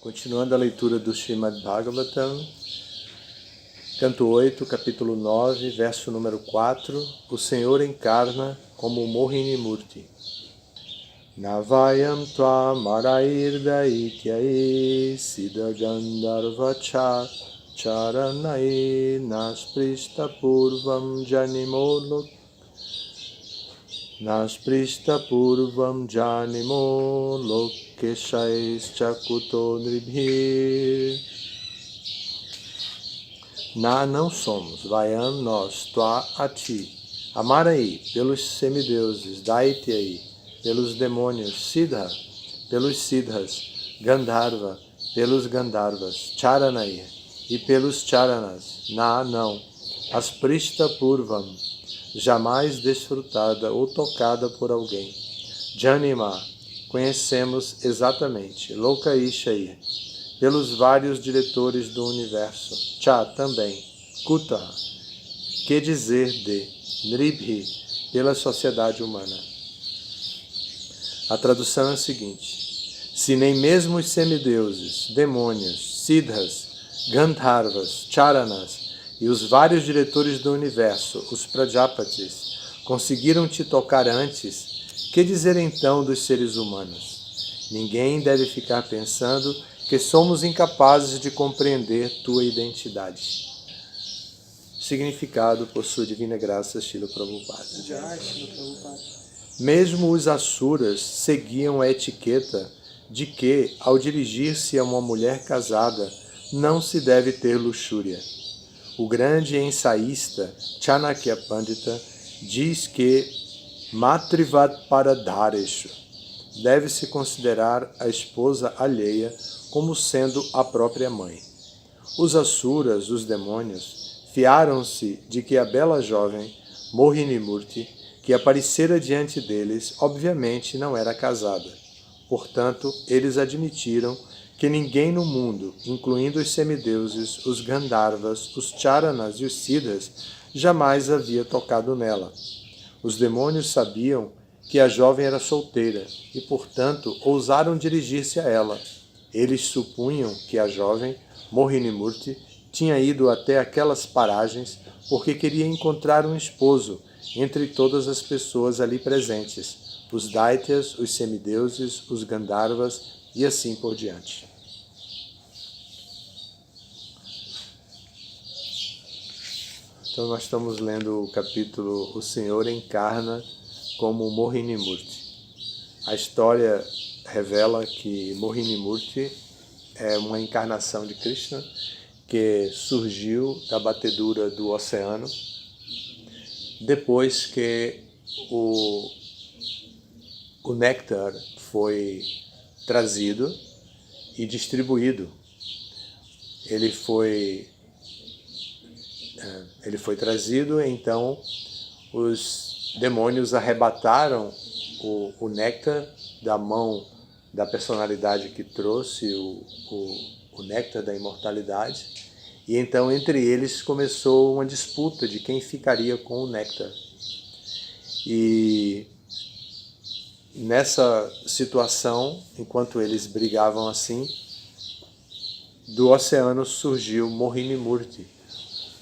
Continuando a leitura do Srimad Bhagavatam, canto 8, capítulo 9, verso número 4, o Senhor encarna como Mohini Murti. Navayam tvam arairda ityai siddha gandharva charanai nasprista purvam janimo lokeshais chakuto nribhir. Não somos, Vayam nós, Tua a ti, Amarai pelos semideuses, Daityai pelos demônios, Siddha pelos Siddhas, Gandharva pelos Gandharvas, Charanai e pelos Charanas, não, Asprishta Purvam, jamais desfrutada ou tocada por alguém. Janima, conhecemos exatamente. Lokaishai, pelos vários diretores do universo. Cha, também. Kuta, que dizer de. Nribhi, pela sociedade humana. A tradução é a seguinte: se nem mesmo os semideuses, demônios, siddhas, gandharvas, charanas e os vários diretores do universo, os prajapatis, conseguiram te tocar antes, que dizer então dos seres humanos? Ninguém deve ficar pensando que somos incapazes de compreender tua identidade. Significado por sua divina graça, Srila Prabhupada. Mesmo os asuras seguiam a etiqueta de que, ao dirigir-se a uma mulher casada, não se deve ter luxúria. O grande ensaísta Chanakya Pandita diz que Matrivat Paradhareshu deve-se considerar a esposa alheia como sendo a própria mãe. Os asuras, os demônios, fiaram-se de que a bela jovem, Mohini Murti, que aparecera diante deles, obviamente não era casada. Portanto, eles admitiram que ninguém no mundo, incluindo os semideuses, os Gandharvas, os Charanas e os Siddhas, jamais havia tocado nela. Os demônios sabiam que a jovem era solteira e, portanto, ousaram dirigir-se a ela. Eles supunham que a jovem, Mohini Murti, tinha ido até aquelas paragens porque queria encontrar um esposo entre todas as pessoas ali presentes, os Daityas, os semideuses, os Gandharvas e assim por diante. Então nós estamos lendo o capítulo O Senhor encarna como Mohini Murti. A história revela que Mohini Murti é uma encarnação de Krishna que surgiu da batedura do oceano depois que o néctar foi trazido e distribuído. Ele foi trazido, então os demônios arrebataram o néctar da mão da personalidade que trouxe o néctar da imortalidade, e então entre eles começou uma disputa de quem ficaria com o néctar. E nessa situação, enquanto eles brigavam assim, do oceano surgiu Mohini Murti,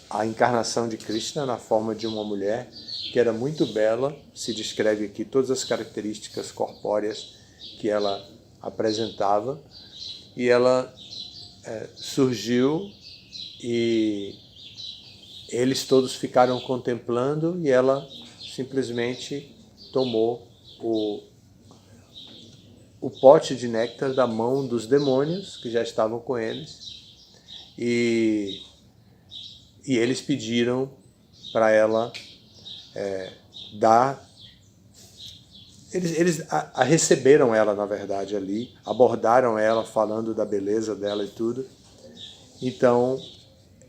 a encarnação de Krishna na forma de uma mulher que era muito bela. Se descreve aqui todas as características corpóreas que ela apresentava, e ela surgiu e eles todos ficaram contemplando, e ela simplesmente tomou o pote de néctar da mão dos demônios que já estavam com eles, e eles pediram para ela dar. Eles receberam ela, na verdade, ali, abordaram ela, falando da beleza dela e tudo. Então,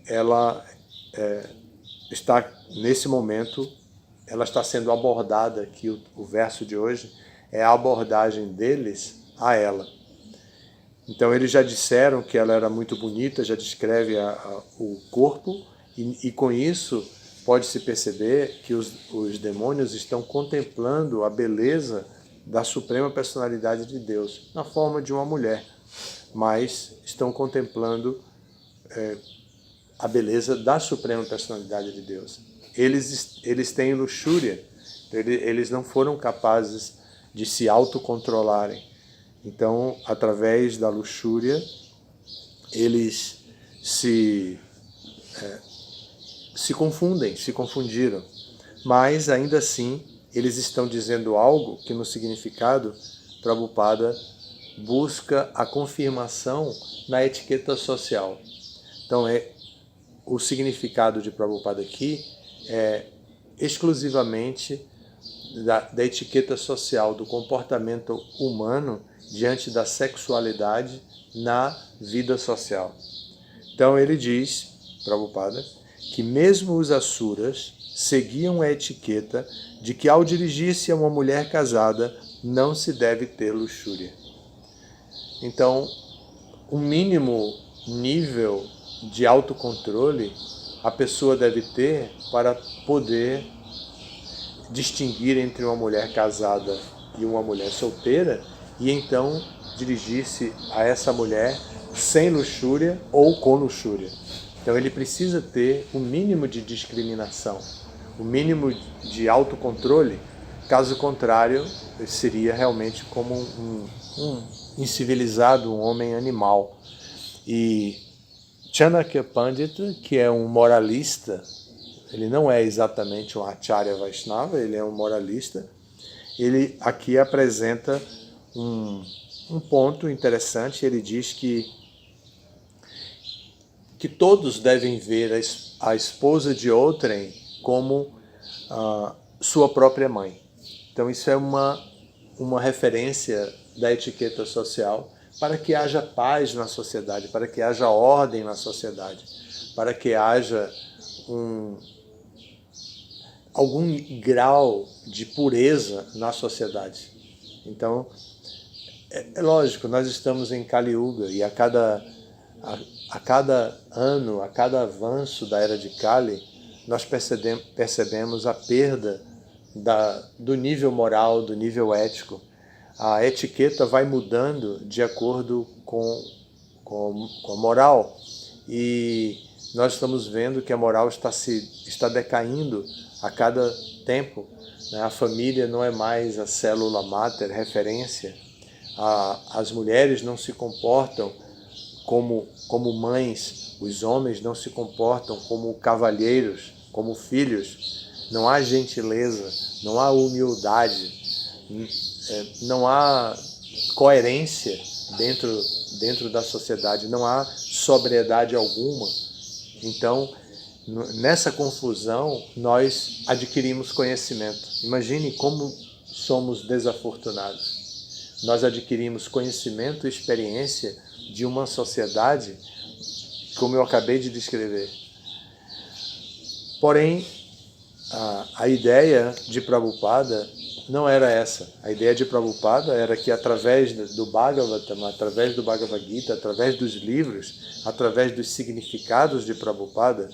ela está, nesse momento, ela está sendo abordada, aqui o verso de hoje é a abordagem deles a ela. Então, eles já disseram que ela era muito bonita, já descreve o corpo, e com isso pode-se perceber que os demônios estão contemplando a beleza da Suprema Personalidade de Deus, na forma de uma mulher. mas estão contemplando a beleza da suprema personalidade de Deus. Eles têm luxúria, eles não foram capazes de se autocontrolarem. Então, através da luxúria, eles se confundem, se confundiram. Mas, ainda assim, eles estão dizendo algo que, no significado, Prabhupada busca a confirmação na etiqueta social. Então, o significado de Prabhupada aqui é exclusivamente da etiqueta social, do comportamento humano diante da sexualidade na vida social. Então ele diz, Prabhupada, que mesmo os asuras seguiam a etiqueta de que ao dirigir-se a uma mulher casada não se deve ter luxúria. Então, o mínimo nível de autocontrole a pessoa deve ter para poder distinguir entre uma mulher casada e uma mulher solteira e então dirigir-se a essa mulher sem luxúria ou com luxúria. Então ele precisa ter o mínimo de discriminação, o mínimo de autocontrole, caso contrário seria realmente como um incivilizado, um homem animal. E Chanakya Pandita, que é um moralista, ele não é exatamente um Acharya Vaishnava, ele é um moralista, ele aqui apresenta um ponto interessante. Ele diz que todos devem ver a esposa de outrem como sua própria mãe. Então isso é uma referência da etiqueta social para que haja paz na sociedade, para que haja ordem na sociedade, para que haja algum grau de pureza na sociedade. Então, é lógico, nós estamos em Kali Yuga e a cada ano, a cada avanço da era de Kali, nós percebemos a perda do nível moral, do nível ético. A etiqueta vai mudando de acordo com a moral e nós estamos vendo que a moral está decaindo a cada tempo. A família não é mais a célula máter, referência. As mulheres não se comportam como mães, os homens não se comportam como cavalheiros, como filhos. Não há gentileza, não há humildade, não há coerência dentro da sociedade, não há sobriedade alguma. Então, nessa confusão, nós adquirimos conhecimento. Imagine como somos desafortunados. Nós adquirimos conhecimento e experiência de uma sociedade, como eu acabei de descrever. Porém, a ideia de Prabhupada não era essa. A ideia de Prabhupada era que através do Bhagavatam, através do Bhagavad Gita, através dos livros, através dos significados de Prabhupada,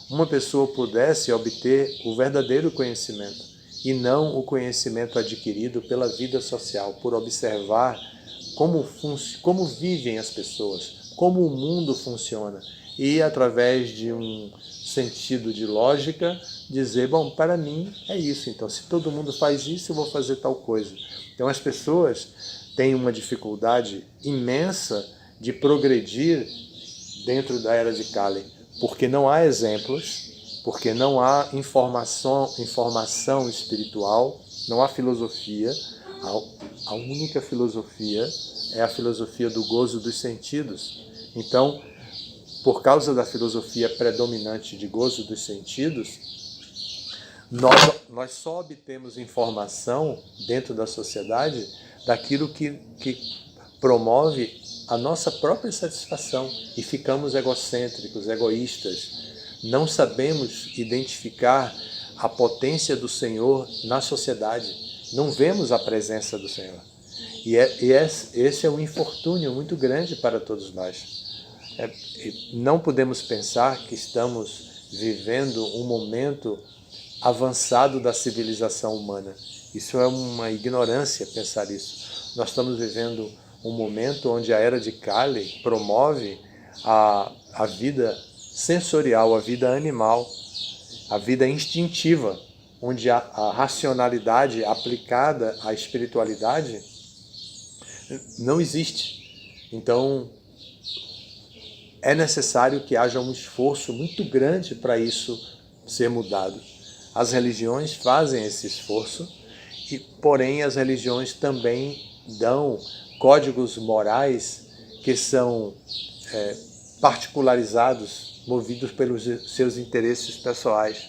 uma pessoa pudesse obter o verdadeiro conhecimento e não o conhecimento adquirido pela vida social, por observar como vivem as pessoas, como o mundo funciona e através de um sentido de lógica dizer, bom, para mim é isso, então se todo mundo faz isso eu vou fazer tal coisa. Então as pessoas têm uma dificuldade imensa de progredir dentro da era de Kali, porque não há exemplos, porque não há informação espiritual, não há filosofia. A única filosofia é a filosofia do gozo dos sentidos. Então, por causa da filosofia predominante de gozo dos sentidos, nós só obtemos informação dentro da sociedade daquilo que promove a nossa própria satisfação e ficamos egocêntricos, egoístas. Não sabemos identificar a potência do Senhor na sociedade. Não vemos a presença do Senhor. E esse é um infortúnio muito grande para todos nós. Não podemos pensar que estamos vivendo um momento avançado da civilização humana. Isso é uma ignorância pensar isso. Nós estamos vivendo um momento onde a era de Kali promove a vida sensorial, a vida animal, a vida instintiva, onde a racionalidade aplicada à espiritualidade não existe. Então, é necessário que haja um esforço muito grande para isso ser mudado. As religiões fazem esse esforço, porém as religiões também dão códigos morais que são particularizados, movidos pelos seus interesses pessoais.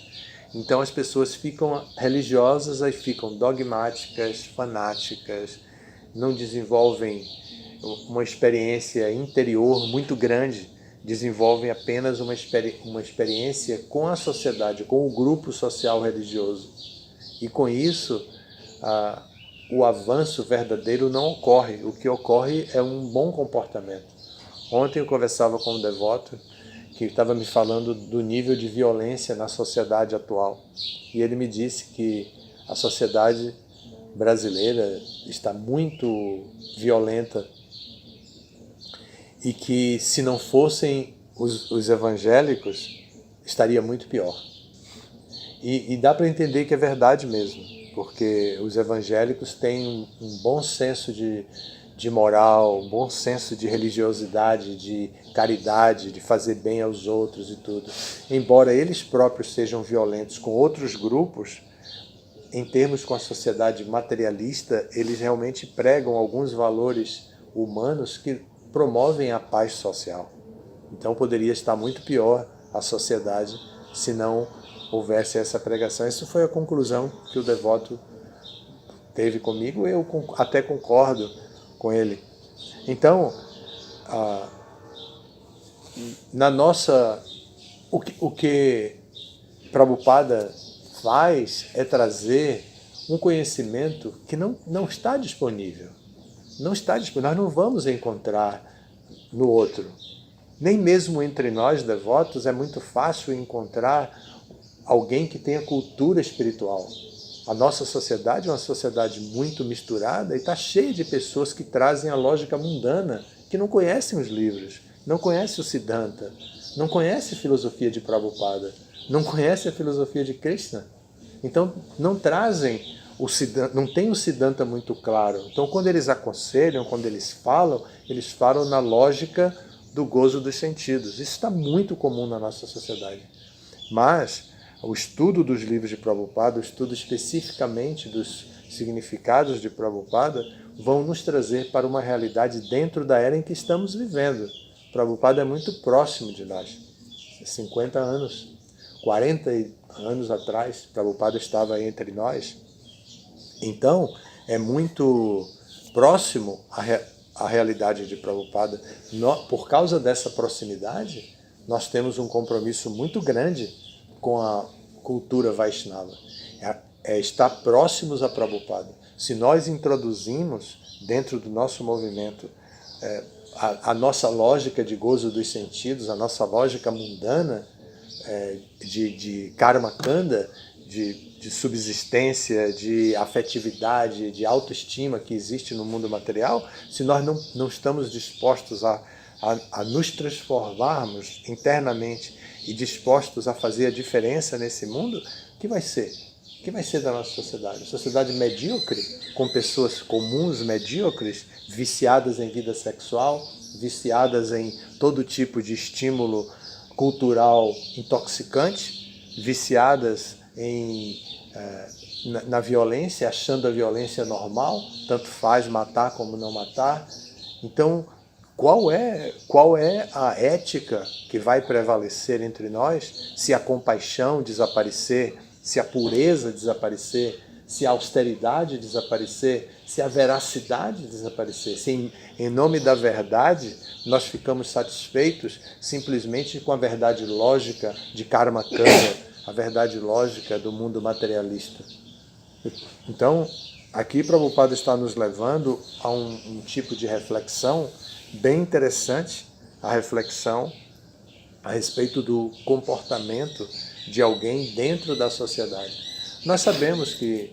Então as pessoas ficam religiosas, aí ficam dogmáticas, fanáticas, não desenvolvem uma experiência interior muito grande, desenvolvem apenas uma experiência com a sociedade, com o grupo social religioso. E com isso, o avanço verdadeiro não ocorre. O que ocorre é um bom comportamento. Ontem eu conversava com um devoto que estava me falando do nível de violência na sociedade atual. E ele me disse que a sociedade brasileira está muito violenta e que se não fossem os evangélicos, estaria muito pior. E dá para entender que é verdade mesmo, porque os evangélicos têm um bom senso de moral, um bom senso de religiosidade, de caridade, de fazer bem aos outros e tudo. Embora eles próprios sejam violentos com outros grupos, em termos com a sociedade materialista, eles realmente pregam alguns valores humanos que promovem a paz social. Então poderia estar muito pior a sociedade se não houvesse essa pregação. Isso foi a conclusão que o devoto teve comigo, eu até concordo com ele. Então, o que Prabhupada faz é trazer um conhecimento que não está disponível. Não está disponível. Nós não vamos encontrar no outro. Nem mesmo entre nós, devotos, é muito fácil encontrar alguém que tenha cultura espiritual. A nossa sociedade é uma sociedade muito misturada e está cheia de pessoas que trazem a lógica mundana, que não conhecem os livros, não conhecem o Siddhanta, não conhecem a filosofia de Prabhupada, não conhecem a filosofia de Krishna. Então, não trazem o Siddhanta, não tem o Siddhanta muito claro. Então, quando eles aconselham, quando eles falam na lógica do gozo dos sentidos. Isso está muito comum na nossa sociedade. Mas o estudo dos livros de Prabhupada, o estudo especificamente dos significados de Prabhupada, vão nos trazer para uma realidade dentro da era em que estamos vivendo. Prabhupada é muito próximo de nós. 50 anos, 40 anos atrás, Prabhupada estava aí entre nós. Então, é muito próximo à realidade de Prabhupada. Por causa dessa proximidade, nós temos um compromisso muito grande com a cultura Vaishnava. É estar próximos a Prabhupada. Se nós introduzimos dentro do nosso movimento a nossa lógica de gozo dos sentidos, a nossa lógica mundana de karma kanda, de subsistência, de afetividade, de autoestima que existe no mundo material, se nós não estamos dispostos a nos transformarmos internamente e dispostos a fazer a diferença nesse mundo, o que vai ser? O que vai ser da nossa sociedade? Sociedade medíocre, com pessoas comuns, medíocres, viciadas em vida sexual, viciadas em todo tipo de estímulo cultural intoxicante, viciadas na violência, achando a violência normal, tanto faz matar como não matar. Então, qual é a ética que vai prevalecer entre nós se a compaixão desaparecer, se a pureza desaparecer, se a austeridade desaparecer, se a veracidade desaparecer, se em nome da verdade nós ficamos satisfeitos simplesmente com a verdade lógica de karma kanda, a verdade lógica do mundo materialista. Então, aqui Prabhupada está nos levando a um tipo de reflexão bem interessante, a reflexão a respeito do comportamento de alguém dentro da sociedade. Nós sabemos que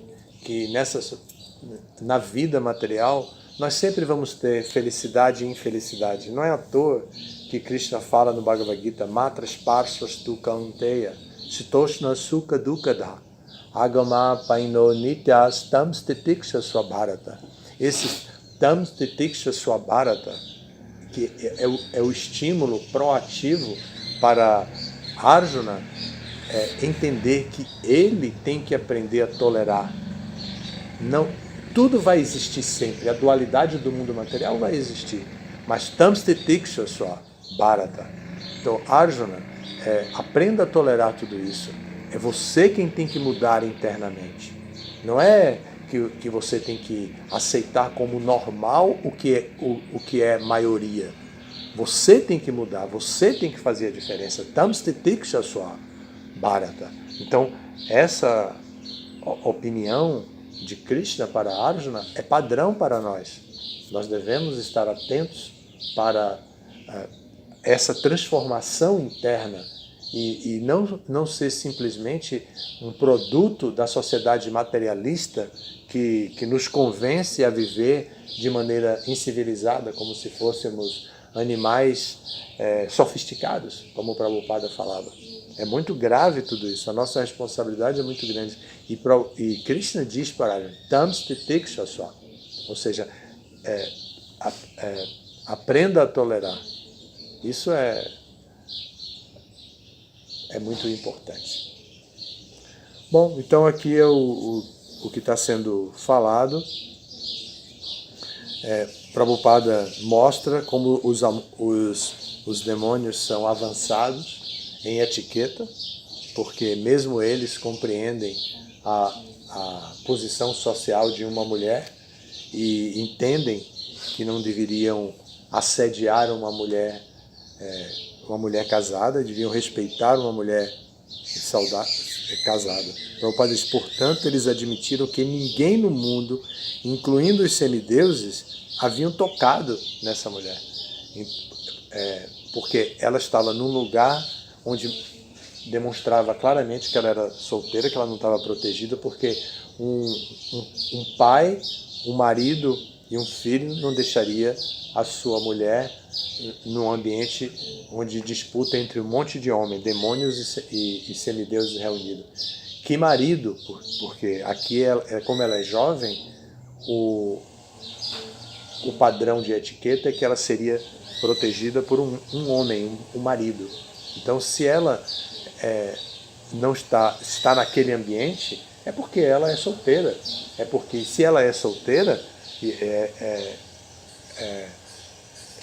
na vida material nós sempre vamos ter felicidade e infelicidade. Não é à toa que Krishna fala no Bhagavad Gita, Matras parshas tu kaunteya, shitoshna sukha dukkha agama paino nityas tam stitiksha swabharata. Esse tam stitiksha swabharata, que é o estímulo proativo para Arjuna entender que ele tem que aprender a tolerar. Não, tudo vai existir sempre, a dualidade do mundo material vai existir, mas tam stitiksha swabharata. Então, Arjuna, aprenda a tolerar tudo isso. É você quem tem que mudar internamente. Não é que você tem que aceitar como normal o que é maioria. Você tem que mudar, você tem que fazer a diferença. Tam stitiksha swabharata. Então, essa opinião de Krishna para Arjuna é padrão para nós. Nós devemos estar atentos para essa transformação interna e não ser simplesmente um produto da sociedade materialista que nos convence a viver de maneira incivilizada, como se fôssemos animais sofisticados, como o Prabhupada falava. É muito grave tudo isso, a nossa responsabilidade é muito grande. E Krishna diz para ele, tam stitiksha swa, ou seja, aprenda a tolerar. Isso é muito importante. Bom, então aqui é o que está sendo falado. Prabhupada mostra como os demônios são avançados em etiqueta, porque mesmo eles compreendem a posição social de uma mulher e entendem que não deveriam assediar uma mulher casada, deviam respeitar uma mulher casada. Prabhupada diz, portanto, eles admitiram que ninguém no mundo, incluindo os semideuses, haviam tocado nessa mulher. Porque ela estava num lugar onde demonstrava claramente que ela era solteira, que ela não estava protegida, porque um pai, um marido e um filho não deixaria a sua mulher num ambiente onde disputa entre um monte de homens, demônios e semideuses reunidos. Que marido, porque aqui, como ela é jovem, o padrão de etiqueta é que ela seria protegida por um homem, um marido. Então, se ela não está naquele ambiente, é porque ela é solteira. É porque, se ela é solteira,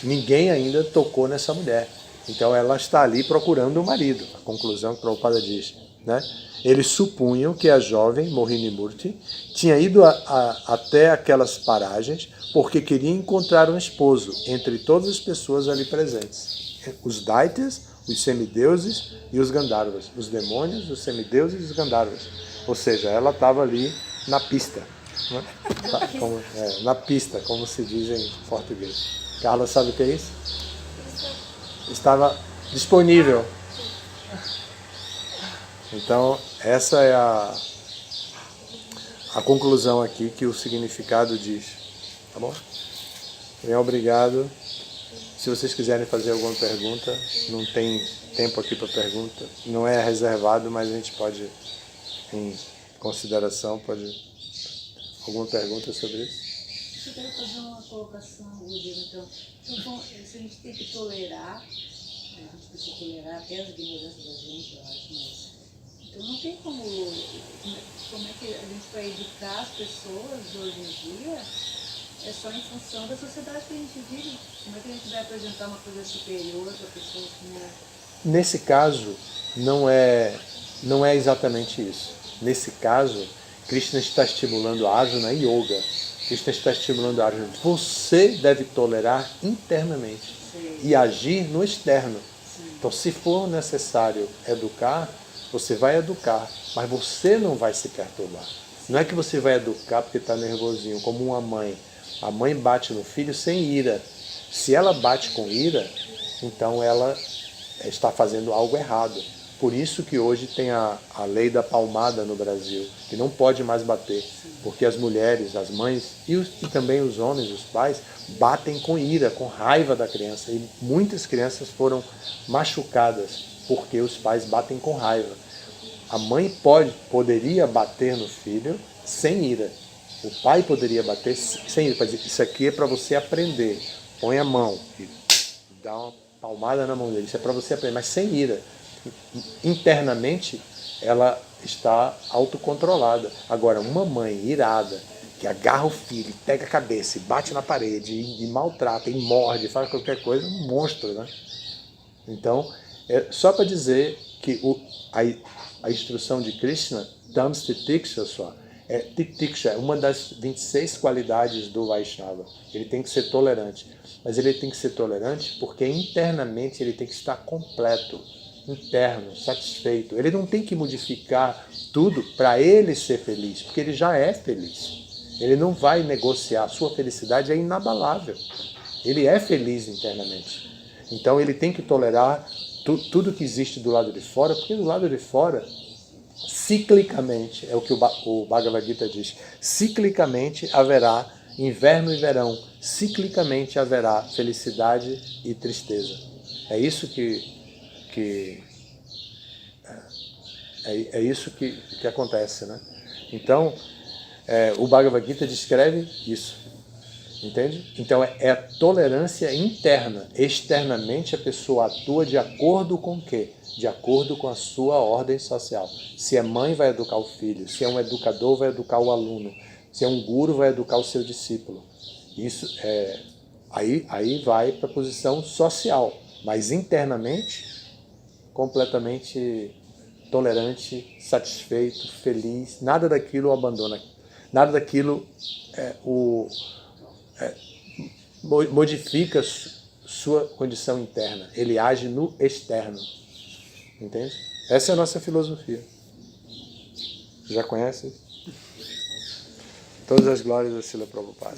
ninguém ainda tocou nessa mulher. Então, ela está ali procurando o marido. A conclusão que o Prabhupada diz, né? Eles supunham que a jovem Mohini Murti tinha ido até aquelas paragens porque queria encontrar um esposo entre todas as pessoas ali presentes. Os Daityas, os semideuses e os Gandharvas. Os demônios, os semideuses e os Gandharvas. Ou seja, ela estava ali na pista. Né? Na pista, como se diz em português. Carla, sabe o que é isso? Estava disponível. Então, essa é a conclusão aqui que o significado diz. Tá bom? Bem, obrigado. Se vocês quiserem fazer alguma pergunta, não tem tempo aqui para pergunta. Não é reservado, mas a gente pode, em consideração, alguma pergunta sobre isso? Eu quero fazer uma colocação, Rodrigo. Então, se a gente tem que tolerar, a gente precisa tolerar até as ignorâncias da gente, eu acho, mas... Então não tem como é que a gente vai educar as pessoas hoje em dia, é só em função da sociedade que a gente vive. Como é que a gente vai apresentar uma coisa superior para pessoas que não... Nesse caso, não é exatamente isso. Nesse caso, Krishna está estimulando a Arjuna Yoga. Krishna está estimulando a Arjuna. Você deve tolerar internamente. Sim. E agir no externo. Sim. Então, se for necessário educar, você vai educar, mas você não vai se perturbar. Não é que você vai educar porque está nervosinho, como uma mãe. A mãe bate no filho sem ira. Se ela bate com ira, então ela está fazendo algo errado. Por isso que hoje tem a lei da palmada no Brasil, que não pode mais bater, porque as mulheres, as mães e também os homens, os pais, batem com ira, com raiva da criança. E muitas crianças foram machucadas porque os pais batem com raiva. A mãe poderia bater no filho sem ira. O pai poderia bater sem ira. Para dizer, isso aqui é para você aprender. Põe a mão e dá uma palmada na mão dele. Isso é para você aprender, mas sem ira. Internamente, ela está autocontrolada. Agora, uma mãe irada, que agarra o filho, pega a cabeça e bate na parede, e maltrata, e morde, faz qualquer coisa, é um monstro, né? Então, só para dizer que a instrução de Krishna, Dams Titiksha só, Titiksha é uma das 26 qualidades do Vaishnava. Ele tem que ser tolerante. Mas ele tem que ser tolerante porque internamente ele tem que estar completo, interno, satisfeito. Ele não tem que modificar tudo para ele ser feliz, porque ele já é feliz. Ele não vai negociar. A sua felicidade é inabalável. Ele é feliz internamente. Então ele tem que tolerar tudo que existe do lado de fora, porque do lado de fora, ciclicamente, é o que o Bhagavad Gita diz, ciclicamente haverá inverno e verão, ciclicamente haverá felicidade e tristeza. É isso é isso que acontece, né? Então, o Bhagavad Gita descreve isso, entende? Então é a tolerância interna. Externamente a pessoa atua de acordo com o quê? De acordo com a sua ordem social. Se é mãe, vai educar o filho. Se é um educador, vai educar o aluno. Se é um guru, vai educar o seu discípulo. Isso aí vai para a posição social, mas internamente completamente tolerante, satisfeito, feliz. Nada daquilo o abandona. Nada daquilo modifica sua condição interna. Ele age no externo. Entende? Essa é a nossa filosofia. Já conhece? Todas as glórias da Srila Prabhupada.